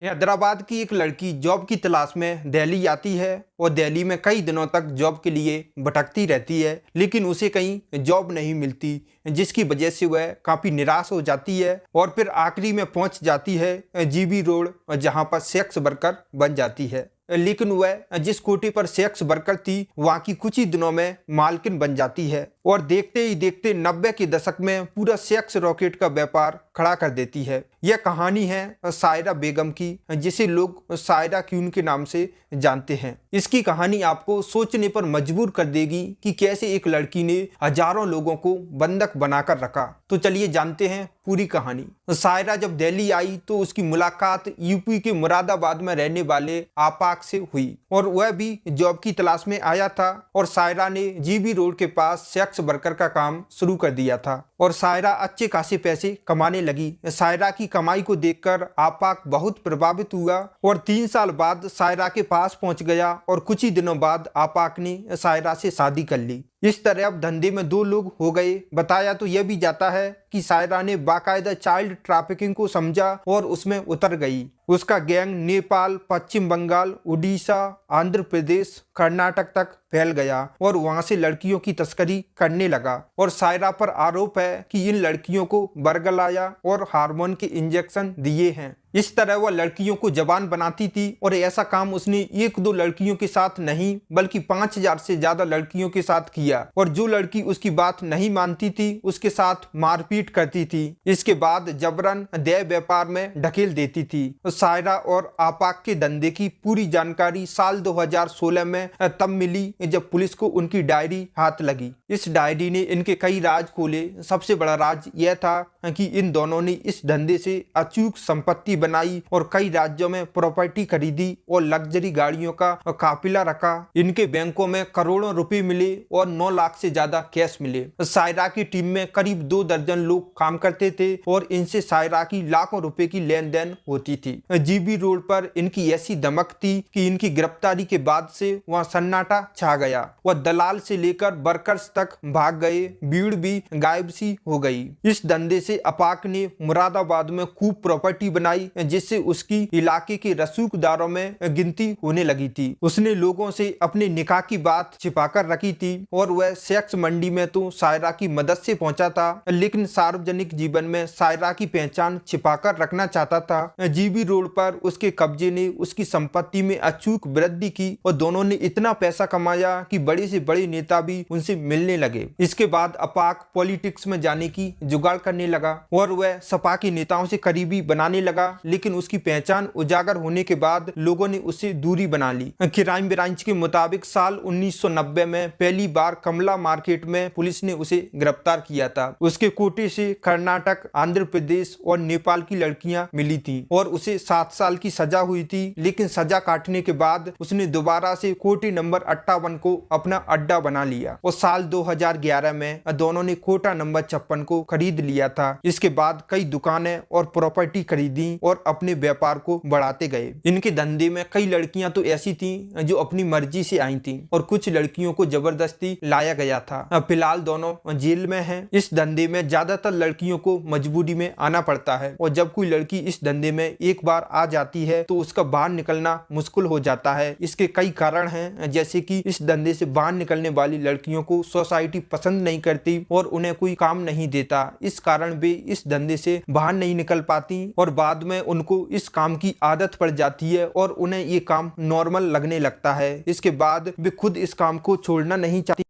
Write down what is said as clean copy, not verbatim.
हैदराबाद की एक लड़की जॉब की तलाश में दिल्ली आती है और दिल्ली में कई दिनों तक जॉब के लिए भटकती रहती है, लेकिन उसे कहीं जॉब नहीं मिलती, जिसकी वजह से वह काफ़ी निराश हो जाती है और फिर आखिरी में पहुंच जाती है जीबी रोड, जहां पर सेक्स वर्कर बन जाती है। लेकिन वह जिस कोटे पर सेक्स वर्कर थी वहां की कुछ ही दिनों में मालकिन बन जाती है और देखते ही देखते 90 के दशक में पूरा सेक्स रॉकेट का व्यापार खड़ा कर देती है। यह कहानी है सायरा बेगम की, जिसे लोग सायरा क्वीन के नाम से जानते हैं। इसकी कहानी आपको सोचने पर मजबूर कर देगी कि कैसे एक लड़की ने हजारों लोगों को बंधक बनाकर रखा। तो चलिए जानते हैं पूरी कहानी। सायरा जब दिल्ली आई तो उसकी मुलाकात यूपी के मुरादाबाद में रहने वाले आपाक से हुई और वह भी जॉब की तलाश में आया था और सायरा ने जीबी रोड के पास सेक्स वर्कर का काम शुरू कर दिया था और सायरा अच्छे खासे पैसे कमाने लगी। सायरा की कमाई को देखकर आपाक बहुत प्रभावित हुआ और 3 साल बाद सायरा के पास पहुंच गया और कुछ ही दिनों बाद आपाक ने सायरा से शादी कर ली। इस तरह अब धंधे में 2 लोग हो गए। बताया तो यह भी जाता है कि सायरा ने बाकायदा चाइल्ड ट्रैफिकिंग को समझा और उसमें उतर गई। उसका गैंग नेपाल, पश्चिम बंगाल, उड़ीसा, आंध्र प्रदेश, कर्नाटक तक फैल गया और वहां से लड़कियों की तस्करी करने लगा और सायरा पर आरोप है कि इन लड़कियों को बरगलाया और हार्मोन के इंजेक्शन दिए हैं। इस तरह वह लड़कियों को जवान बनाती थी और ऐसा काम उसने 1-2 लड़कियों के साथ नहीं बल्कि 5000 से ज्यादा लड़कियों के साथ किया और जो लड़की उसकी बात नहीं मानती थी उसके साथ मारपीट करती थी। इसके बाद जबरन देह व्यापार में ढकेल देती थी। सायरा और आपाक के धंधे की पूरी जानकारी साल 2016 में तब मिली जब पुलिस को उनकी डायरी हाथ लगी। इस डायरी ने इनके कई राज खोले। सबसे बड़ा राज यह था कि इन दोनों ने इस धंधे से अचूक संपत्ति बनाई और कई राज्यों में प्रॉपर्टी खरीदी और लग्जरी गाड़ियों का काफिला रखा। इनके बैंकों में करोड़ों रुपए मिले और 9 लाख से ज्यादा कैश मिले। सायरा की टीम में करीब 2 दर्जन लोग काम करते थे और इनसे सायरा की लाखों रुपए की लेन देन होती थी। जीबी रोड पर इनकी ऐसी धमक थी कि इनकी गिरफ्तारी के बाद से वहां सन्नाटा छा गया। वह दलाल से लेकर वर्कर्स तक भाग गए, भीड़ भी गायब सी हो गई। इस धंधे से आपाक ने मुरादाबाद में खूब प्रॉपर्टी बनाई, जिससे उसकी इलाके के रसूखदारों में गिनती होने लगी थी। उसने लोगों से अपने निकाह की बात छिपाकर रखी थी और वह सेक्स मंडी में तो सायरा की मदद से पहुंचा था, लेकिन सार्वजनिक जीवन में सायरा की पहचान छिपाकर रखना चाहता था। जीबी रोड पर उसके कब्जे ने उसकी संपत्ति में अचूक वृद्धि की और दोनों ने इतना पैसा कमाया कि बड़े से बड़े नेता भी उनसे मिलने लगे। इसके बाद आपाक पॉलिटिक्स में जाने की जुगाड़ करने लगा और वह सपा के नेताओं से करीबी बनाने लगा, लेकिन उसकी पहचान उजागर होने के बाद लोगों ने उससे दूरी बना ली। क्राइम ब्रांच के मुताबिक साल 1990 में पहली बार कमला मार्केट में पुलिस ने उसे गिरफ्तार किया था। उसके कोटे से कर्नाटक, आंध्र प्रदेश और नेपाल की लड़कियां मिली थी और उसे 7 साल की सजा हुई थी, लेकिन सजा काटने के बाद उसने दोबारा से कोटे नंबर 58 को अपना अड्डा बना लिया और साल 2011 में दोनों ने कोटा नंबर 56 को खरीद लिया था। इसके बाद कई दुकानें और प्रॉपर्टी खरीदी और अपने व्यापार को बढ़ाते गए। इनके धंधे में कई लड़कियां तो ऐसी थीं जो अपनी मर्जी से आई थीं और कुछ लड़कियों को जबरदस्ती लाया गया था। फिलहाल दोनों जेल में हैं। इस धंधे में ज्यादातर लड़कियों को मजबूरी में आना पड़ता है और जब कोई लड़की इस धंधे में एक बार आ जाती है तो उसका बाहर निकलना मुश्किल हो जाता है। इसके कई कारण हैं, जैसे कि इस धंधे से बाहर निकलने वाली लड़कियों को सोसाइटी पसंद नहीं करती और उन्हें कोई काम नहीं देता। इस कारण वे इस धंधे से बाहर नहीं निकल पाती और बाद में उनको इस काम की आदत पड़ जाती है और उन्हें ये काम नॉर्मल लगने लगता है। इसके बाद वे खुद इस काम को छोड़ना नहीं चाहती।